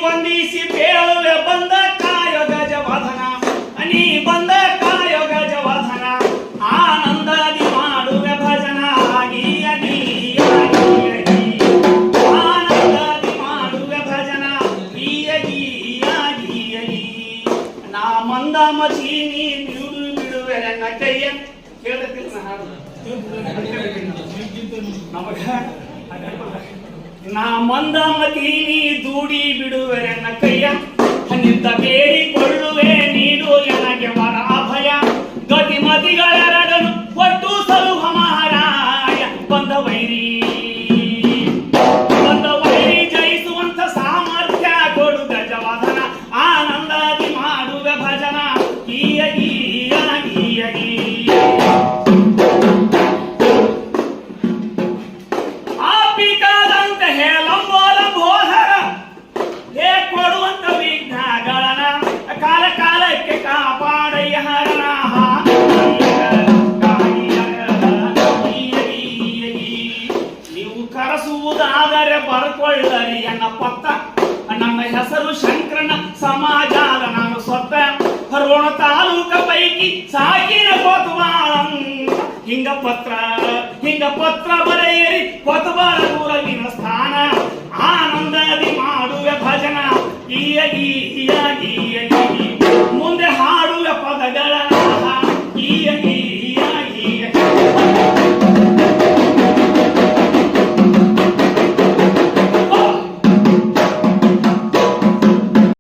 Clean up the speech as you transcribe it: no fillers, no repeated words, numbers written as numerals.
ವಂದಿಸಿ ಬೇಳುವೆ ಬಂದ ಕಾಯೋ ಗಜವರ್ಧನ ನೀ ಬಂದ ಕಾಯೋ ಗಜವರ್ಧನ ಆನಂದದಿ ಮಾಡುವೆ ಭಜನ ಗೀಯ ಗೀಯ ಗೀಯ ಗೀಯ ಆನಂದದಿ ಮಾಡುವೆ ಭಜನ ಗೀಯ ಗೀಯ ಗೀಯ ಗೀಯ ನಾ ಮಂದ ಮಚಿ ನೀ ಬಿಡುವೆ ನನ್ನ ಕೈಯ ಕೇಳತಿಲ್ಲ ನಮಗ ನಾ ಮಂದಮತಿ ನೀ ದೂಡಿ ಬಿಡುವೆ ನನ್ನ ಕೈಯ ನಿಂತ ಬೇಡಿಕೊಳ್ಳುವೆ ನೀಡು ನನಗೆ ವರ ಅಭಯ ಗತಿಮತಿಗಳೆರಡನ್ನು ಒಟ್ಟು ಸಲುಹ ಮಹಾರಾಯ ಬಂದ ವೈರಿ ಜಯಿಸುವಂತ ಸಾಮರ್ಥ್ಯ ಕೊಡು ಗಜವರ್ಧನ ಆನಂದದಿ ಮಾಡುವೆ ಭಜನ ಗೀಯ ಗೀಯ ಗೀಯ ಗೀಯ ಕರೆಸುವುದಾದರೆ ಬರ್ಕೊಳ್ಳರಿ ಎನ್ನ ಪತ್ತ ನನ್ನ ಹೆಸರು ಶಂಕರನ ಸಮಾಜಾಲ ನಾನು ಸ್ವತ್ತ ಹರೋಣ ತಾಲೂಕ ಪೈಕಿ ಸಾಕಿನ ಕೊತ್ವಾಳಂ ಹಿಂಗ ಪತ್ರ ಬರೆಯಿರಿ ಕೊತ್ವಾಳ ಊರಗಿನ ಸ್ಥಾನ ಆನಂದದಿ ಮಾಡುವೆ ಭಜನ ಗೀಯ ಗೀಯ ಗೀಯ